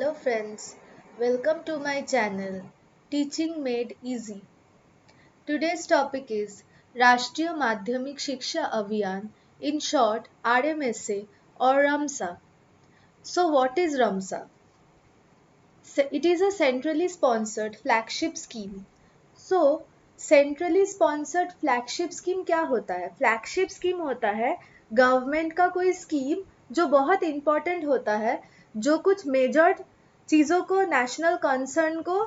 Hello friends, welcome to my channel Teaching Made Easy. Today's topic is Rashtriya Madhyamik Shiksha Abhiyan, in short RMSA or RAMSA. So what is RAMSA? It is a centrally sponsored flagship scheme. So centrally sponsored flagship scheme क्या होता है? Flagship scheme होता है government का कोई scheme जो बहुत important होता है, जो कुछ मेजर चीज़ों को, नेशनल कंसर्न को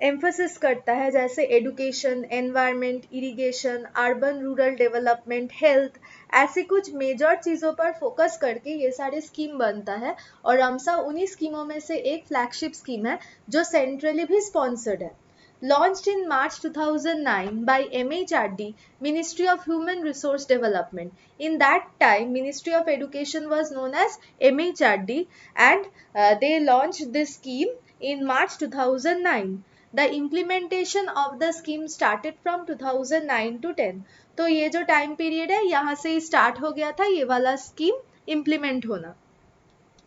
एम्फोसिस करता है, जैसे education, environment, irrigation, urban rural development, health, ऐसी कुछ मेजर चीज़ों पर फोकस करके ये सारे स्कीम बनता है। और रमसा उन्हीं स्कीमों में से एक फ्लैगशिप स्कीम है जो सेंट्रली भी स्पॉन्सर्ड है। Launched in March 2009 by MHRD, Ministry of Human Resource Development. In that time, Ministry of Education was known as MHRD, and they launched this scheme in March 2009. The implementation of the scheme started from 2009 to 10. तो ये जो time period है यहाँ से ही start हो गया था ये वाला स्कीम इम्प्लीमेंट होना।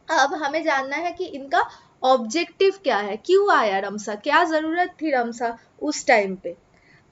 अब हमें जानना है कि इनका ऑब्जेक्टिव क्या है, क्यों आया रमसा, क्या जरूरत थी रमसा उस टाइम पे।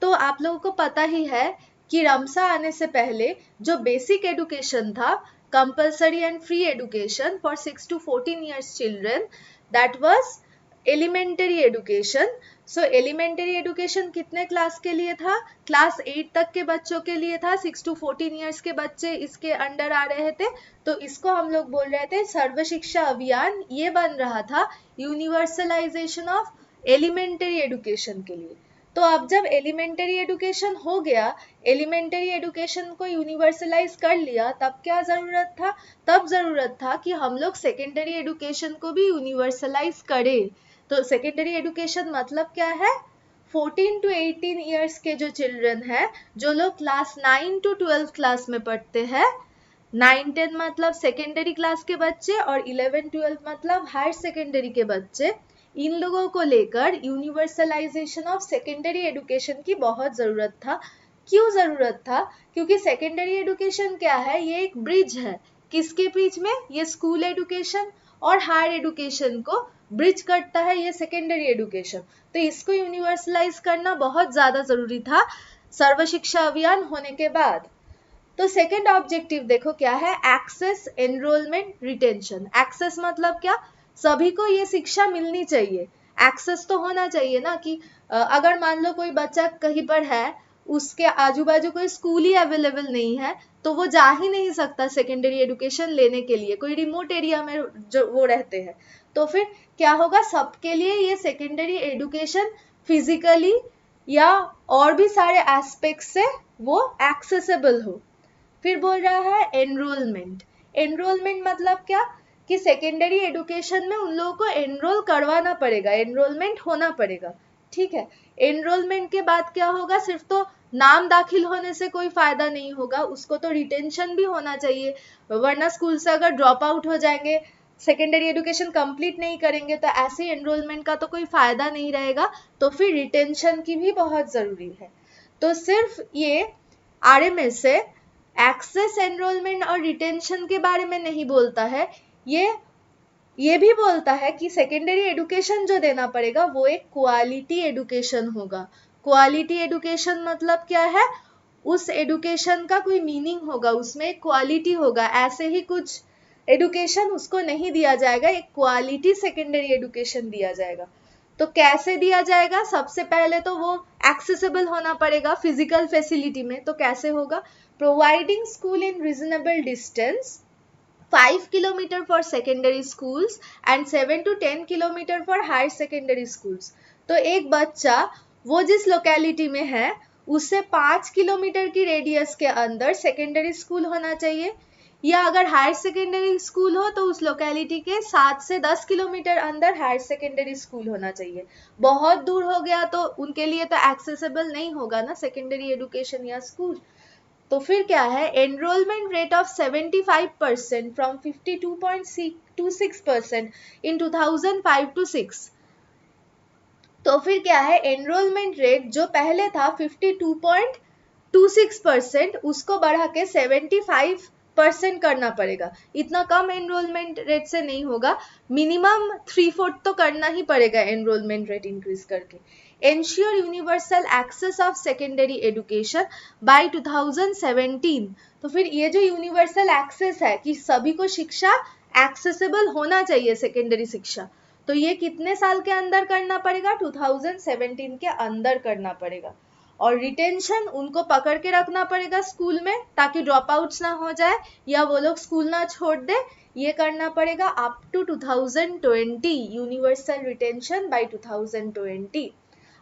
तो आप लोगों को पता ही है कि रमसा आने से पहले जो बेसिक एजुकेशन था, compulsory and free education for 6 to 14 years children, that was elementary education. So elementary education कितने क्लास के लिए था? क्लास 8 तक के बच्चों के लिए था। 6 to 14 years के बच्चे इसके अंडर आ रहे थे, तो इसको हम लोग बोल रहे थे सर्व शिक्षा अभियान। ये बन रहा था यूनिवर्सलाइजेशन ऑफ एलिमेंटरी एजुकेशन के लिए। तो अब जब एलिमेंटरी एजुकेशन हो गया, एलिमेंटरी एजुकेशन को यूनिवर्सलाइज कर लिया, तब क्या ज़रूरत था? तब ज़रूरत था कि हम लोग सेकेंडरी एजुकेशन को भी यूनिवर्सलाइज करें। तो सेकेंडरी एजुकेशन मतलब क्या है? 14 to 18 years के जो चिल्ड्रन है, जो लोग क्लास 9 to 12 क्लास में पढ़ते हैं, 9-10 मतलब सेकेंडरी क्लास के बच्चे और 11-12 मतलब हायर सेकेंडरी के बच्चे, इन लोगों को लेकर यूनिवर्सलाइजेशन ऑफ सेकेंडरी एजुकेशन की बहुत ज़रूरत था। क्यों ज़रूरत था? क्योंकि सेकेंडरी एजुकेशन क्या है? ये एक ब्रिज है। किसके बीच में? ये स्कूल एजुकेशन और हायर एजुकेशन को ब्रिज करता है ये सेकेंडरी एजुकेशन। तो इसको यूनिवर्सलाइज करना बहुत ज़्यादा ज़रूरी था सर्व शिक्षा अभियान होने के बाद। तो सेकेंड ऑब्जेक्टिव देखो क्या है? Access, enrolment, retention. एक्सेस मतलब क्या? सभी को ये शिक्षा मिलनी चाहिए। एक्सेस तो होना चाहिए ना, कि अगर मान लो कोई बच्चा कहीं पर है, उसके आजू बाजू कोई स्कूल ही अवेलेबल नहीं है, तो वो जा ही नहीं सकता सेकेंडरी एजुकेशन लेने के लिए, कोई रिमोट एरिया में जो वो रहते हैं। तो फिर क्या होगा? सबके लिए ये सेकेंडरी एजुकेशन फिजिकली या और भी सारे एस्पेक्ट से वो एक्सेसिबल हो। फिर बोल रहा है एनरोलमेंट। एनरोलमेंट मतलब क्या? कि सेकेंडरी एजुकेशन में उन लोगों को एनरोल करवाना पड़ेगा, एनरोलमेंट होना पड़ेगा। ठीक है, एनरोलमेंट के बाद क्या होगा? सिर्फ तो नाम दाखिल होने से कोई फायदा नहीं होगा, उसको तो रिटेंशन भी होना चाहिए, वरना स्कूल से अगर ड्रॉप आउट हो जाएंगे, सेकेंडरी एजुकेशन कंप्लीट नहीं करेंगे, तो ऐसे एनरोलमेंट का तो कोई फायदा नहीं रहेगा। तो फिर रिटेंशन की भी बहुत जरूरी है। तो सिर्फ ये RMSA एक्सेस, एनरोलमेंट और रिटेंशन के बारे में नहीं बोलता है, ये भी बोलता है कि सेकेंडरी एजुकेशन जो देना पड़ेगा वो एक क्वालिटी एजुकेशन होगा। क्वालिटी एजुकेशन मतलब क्या है? उस एजुकेशन का कोई मीनिंग होगा, उसमें एक क्वालिटी होगा। ऐसे ही कुछ एजुकेशन उसको नहीं दिया जाएगा, एक क्वालिटी सेकेंडरी एजुकेशन दिया जाएगा। तो कैसे दिया जाएगा? सबसे पहले तो वो एक्सेसिबल होना पड़ेगा फिजिकल फैसिलिटी में। तो कैसे होगा? Providing school in reasonable distance, 5 kilometer for secondary schools and 7 to 10 kilometer for higher secondary schools. तो एक बच्चा वो जिस लोकेलिटी में है उससे 5 किलोमीटर की रेडियस के अंदर सेकेंडरी स्कूल होना चाहिए, या अगर हायर सेकेंडरी स्कूल हो तो उस लोकेलिटी के 7 से 10 किलोमीटर अंदर हायर सेकेंडरी स्कूल होना चाहिए। बहुत दूर हो गया तो उनके लिए तो एक्सेसिबल नहीं होगा ना सेकेंडरी एजुकेशन या स्कूल। तो फिर क्या है? Enrolment rate of 75% from 52.26% in 2005 to 6। तो फिर क्या है? एनरोलमेंट रेट जो पहले था 52.26%, उसको बढ़ा के 75 5% करना पड़ेगा। इतना कम एनरोलमेंट रेट से नहीं होगा, मिनिमम 3/4 तो करना ही पड़ेगा एनरोलमेंट रेट इंक्रीज करके। Ensure universal access of secondary education by 2017। तो फिर ये जो यूनिवर्सल एक्सेस है कि सभी को शिक्षा एक्सेसिबल होना चाहिए, सेकेंडरी शिक्षा, तो ये कितने साल के अंदर करना पड़ेगा? 2017 के अंदर करना पड़ेगा। और रिटेंशन, उनको पकड़ के रखना पड़ेगा स्कूल में ताकि ड्रॉप आउट्स ना हो जाए या वो लोग स्कूल ना छोड़ दे, ये करना पड़ेगा up to 2020, universal retention by 2020।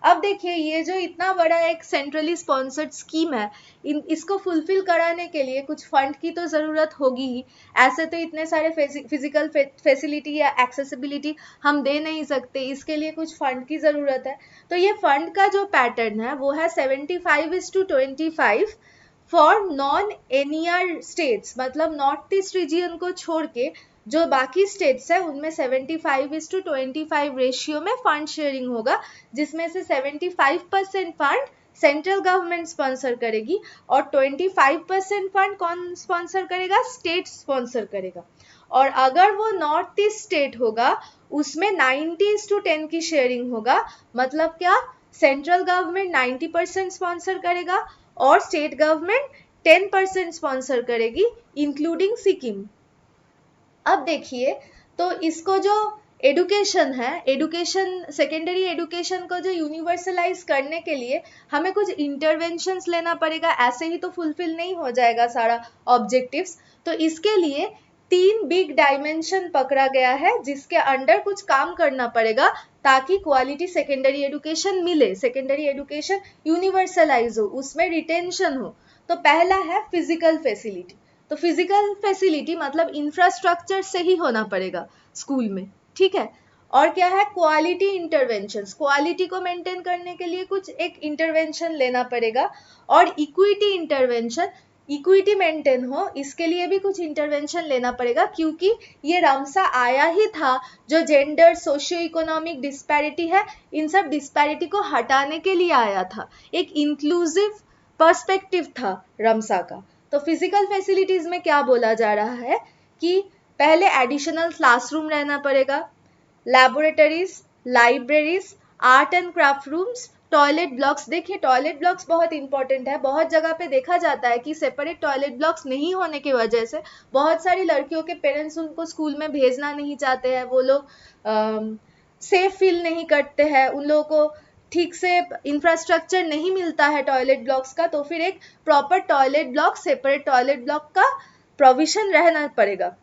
अब देखिए ये जो इतना बड़ा एक सेंट्रली स्पॉन्सर्ड स्कीम है, इसको फुलफिल कराने के लिए कुछ फंड की तो ज़रूरत होगी ही। ऐसे तो इतने सारे फिजिकल फैसिलिटी या एक्सेसिबिलिटी हम दे नहीं सकते, इसके लिए कुछ फंड की ज़रूरत है। तो ये फंड का जो पैटर्न है वो है 75:25 फॉर नॉन एनईआर स्टेट्स, मतलब नॉर्थ ईस्ट रीजियन को छोड़ के जो बाकी स्टेट्स है उनमें 75:25 रेशियो में फंड शेयरिंग होगा, जिसमें से 75% फंड सेंट्रल गवर्नमेंट स्पॉन्सर करेगी और 25% फंड कौन स्पॉन्सर करेगा? स्टेट स्पॉन्सर करेगा। और अगर वो नॉर्थ ईस्ट स्टेट होगा उसमें 90:10 की शेयरिंग होगा, मतलब क्या? सेंट्रल गवर्नमेंट 90% स्पॉन्सर करेगा और स्टेट गवर्नमेंट 10% स्पॉन्सर करेगी, इंक्लूडिंग सिक्किम। अब देखिए, तो इसको जो एडुकेशन है, एडुकेशन, सेकेंडरी एडुकेशन को जो यूनिवर्सलाइज करने के लिए हमें कुछ इंटरवेंशंस लेना पड़ेगा, ऐसे ही तो फुलफिल नहीं हो जाएगा सारा ऑब्जेक्टिव्स। तो इसके लिए 3 बिग डायमेंशन पकड़ा गया है जिसके अंडर कुछ काम करना पड़ेगा ताकि क्वालिटी सेकेंडरी एडुकेशन मिले, सेकेंडरी एडुकेशन यूनिवर्सलाइज हो, उसमें रिटेंशन हो। तो पहला है फिजिकल फैसिलिटी। तो फिजिकल फैसिलिटी मतलब इंफ्रास्ट्रक्चर से ही होना पड़ेगा स्कूल में, ठीक है। और क्या है? क्वालिटी इंटरवेंशन, क्वालिटी को मेंटेन करने के लिए कुछ एक इंटरवेंशन लेना पड़ेगा। और इक्विटी इंटरवेंशन, इक्विटी मेंटेन हो इसके लिए भी कुछ इंटरवेंशन लेना पड़ेगा, क्योंकि ये रमसा आया ही था जो जेंडर, सोशियो इकोनॉमिक डिस्पैरिटी है, इन सब डिस्पैरिटी को हटाने के लिए आया था। एक इंक्लूसिव पर्सपेक्टिव था रमसा का। तो फिजिकल फैसिलिटीज में क्या बोला जा रहा है कि पहले एडिशनल क्लासरूम रहना पड़ेगा, laboratories, libraries, art and craft rooms, toilet blocks. देखिए टॉयलेट ब्लॉक्स बहुत इंपॉर्टेंट है, बहुत जगह पे देखा जाता है कि सेपरेट टॉयलेट ब्लॉक्स नहीं होने की वजह से बहुत सारी लड़कियों के पेरेंट्स उनको स्कूल में भेजना नहीं चाहते हैं, वो लोग सेफ फील नहीं करते हैं, उन लोगों को ठीक से इंफ्रास्ट्रक्चर नहीं मिलता है टॉयलेट ब्लॉक्स का, तो फिर एक proper toilet block, separate toilet block का प्रोविजन रहना पड़ेगा।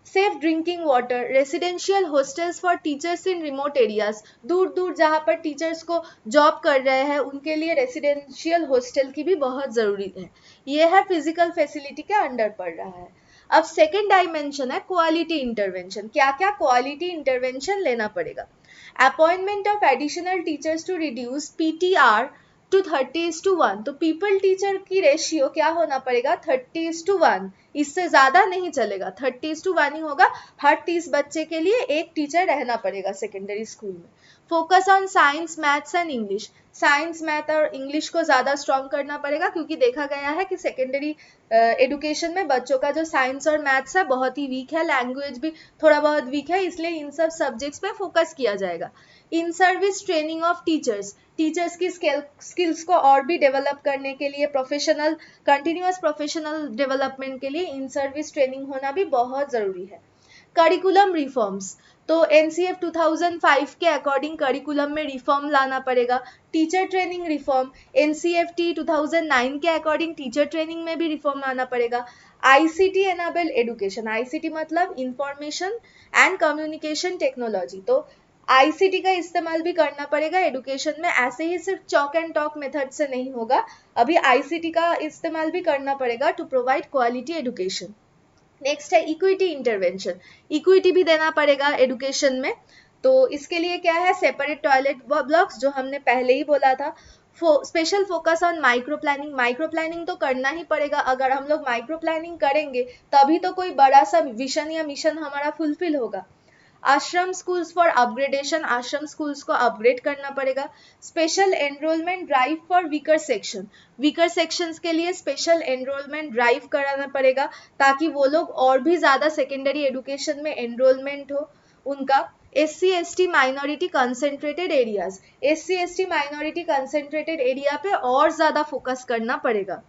Safe drinking water, residential hostels for teachers in remote areas, दूर दूर जहाँ पर टीचर्स को जॉब कर रहे हैं उनके लिए रेसिडेंशियल हॉस्टल की भी बहुत ज़रूरी है। ये है फिजिकल फैसिलिटी के अंडर पड़ रहा है। अब सेकेंड डायमेंशन है क्वालिटी इंटरवेंशन। क्या क्या क्वालिटी इंटरवेंशन लेना पड़ेगा? Appointment of additional teachers to reduce PTR to 30:1। तो पीपल टीचर की रेशियो क्या होना पड़ेगा? 30:1, इससे ज्यादा नहीं चलेगा, 30:1 ही होगा। हर 30 बच्चे के लिए एक टीचर रहना पड़ेगा सेकेंडरी स्कूल में। Focus on science, maths and English, science, math और इंग्लिश को ज़्यादा स्ट्रॉन्ग करना पड़ेगा, क्योंकि देखा गया है कि सेकेंडरी एडुकेशन में बच्चों का जो साइंस और मैथ्स है बहुत ही वीक है, लैंग्वेज भी थोड़ा बहुत वीक है, इसलिए इन सब सब्जेक्ट्स पे फोकस किया जाएगा। In service training of teachers, teachers की स्किल्स को और भी डेवलप करने के लिए, प्रोफेशनल, कंटिन्यूअस प्रोफेशनल डेवलपमेंट के लिए इन सर्विस ट्रेनिंग होना भी बहुत ज़रूरी है। करिकुलम रिफॉर्म्स, तो NCF 2005 के अकॉर्डिंग करिकुलम में रिफॉर्म लाना पड़ेगा। टीचर ट्रेनिंग रिफॉर्म, NCFT 2009 के अकॉर्डिंग टीचर ट्रेनिंग में भी रिफॉर्म लाना पड़ेगा। ICT एनेबल एडुकेशन, ICT मतलब इंफॉर्मेशन एंड कम्युनिकेशन टेक्नोलॉजी, तो ICT का इस्तेमाल भी करना पड़ेगा एडुकेशन में, ऐसे ही सिर्फ चॉक एंड टॉक मेथड से नहीं होगा, अभी ICT का इस्तेमाल भी करना पड़ेगा to provide quality education. Next है इक्विटी इंटरवेंशन, इक्विटी भी देना पड़ेगा एडुकेशन में। तो इसके लिए क्या है? सेपरेट टॉयलेट ब्लॉक्स, जो हमने पहले ही बोला था। Special focus on micro planning, micro planning तो करना ही पड़ेगा, अगर हम लोग माइक्रो प्लानिंग करेंगे तभी तो कोई बड़ा सा विजन या मिशन हमारा फुलफिल होगा। आश्रम स्कूल्स फॉर अपग्रेडेशन, आश्रम स्कूल्स को अपग्रेड करना पड़ेगा। Special enrolment drive for weaker section, weaker sections के लिए स्पेशल एनरोलमेंट ड्राइव कराना पड़ेगा ताकि वो लोग और भी ज़्यादा सेकेंडरी एजुकेशन में एनरोलमेंट हो उनका। SC/ST minority concentrated areas, SC/ST minority concentrated area पे और ज़्यादा फोकस करना पड़ेगा।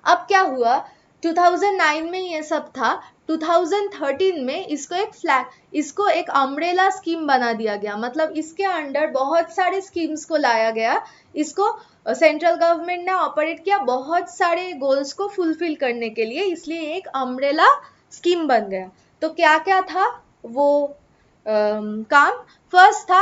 अब क्या हुआ, 2009 में ये सब था, 2013 में इसको एक अम्ब्रेला स्कीम बना दिया गया, मतलब इसके अंडर बहुत सारे स्कीम्स को लाया गया। इसको सेंट्रल गवर्नमेंट ने ऑपरेट किया बहुत सारे गोल्स को फुलफिल करने के लिए, इसलिए एक अम्ब्रेला स्कीम बन गया। तो क्या क्या था वो काम? फर्स्ट था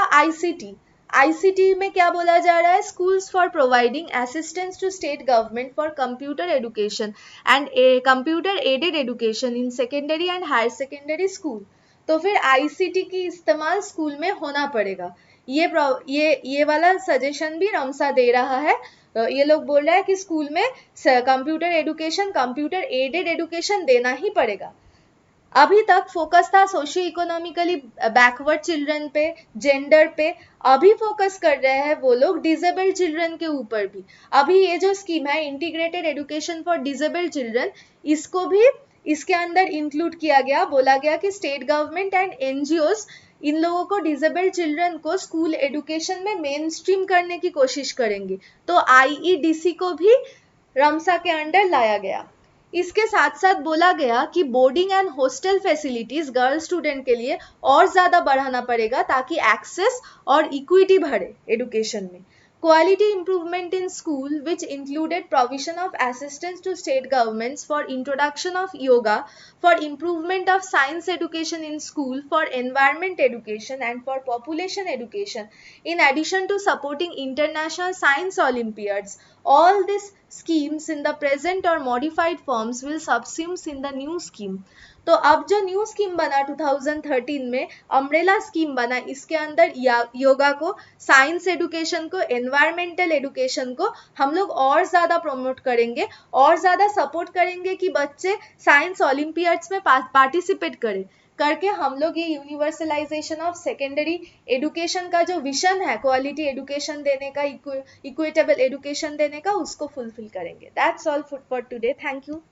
ICT में क्या बोला जा रहा है, schools for providing assistance to state government for computer education and computer aided education in secondary and higher secondary school. तो फिर ICT की इस्तेमाल स्कूल में होना पड़ेगा। ये वाला सजेशन भी रमसा दे रहा है। ये लोग बोल रहा है कि स्कूल में computer education, computer aided education देना ही पड़ेगा। अभी तक फोकस था सोशियो इकोनॉमिकली बैकवर्ड चिल्ड्रन पे, जेंडर पे। अभी फोकस कर रहे हैं वो लोग डिसेबल्ड चिल्ड्रन के ऊपर भी। अभी ये जो स्कीम है integrated education for disabled children, इसको भी इसके अंदर इंक्लूड किया गया। बोला गया कि स्टेट गवर्नमेंट एंड NGOs इन लोगों को, डिसेबल्ड चिल्ड्रन को स्कूल एजुकेशन में मेन स्ट्रीम करने की कोशिश करेंगे। तो IEDC को भी रमसा के अंडर लाया गया। इसके साथ साथ बोला गया कि boarding and hostel facilities girl student के लिए और ज़्यादा बढ़ाना पड़ेगा ताकि एक्सेस और इक्विटी बढ़े एजुकेशन में। Quality improvement in school, which included provision of assistance to state governments for introduction of yoga, for improvement of science education in school, for environment education and for population education, in addition to supporting international science olympiads. All these schemes in the present or modified forms will subsume in the new scheme. तो अब जो new scheme बना 2013 में, umbrella scheme बना, इसके अंदर योगा को, science education को, एनवायरमेंटल एजुकेशन को हम लोग और ज़्यादा प्रमोट करेंगे, और ज़्यादा सपोर्ट करेंगे कि बच्चे साइंस ओलंपियाड्स में पार्टिसिपेट करें। करके हम लोग ये यूनिवर्सलाइजेशन ऑफ सेकेंडरी एजुकेशन का जो विजन है, क्वालिटी एजुकेशन देने का, इक्विटेबल एजुकेशन देने का, उसको फुलफिल करेंगे। That's all for today. Thank you.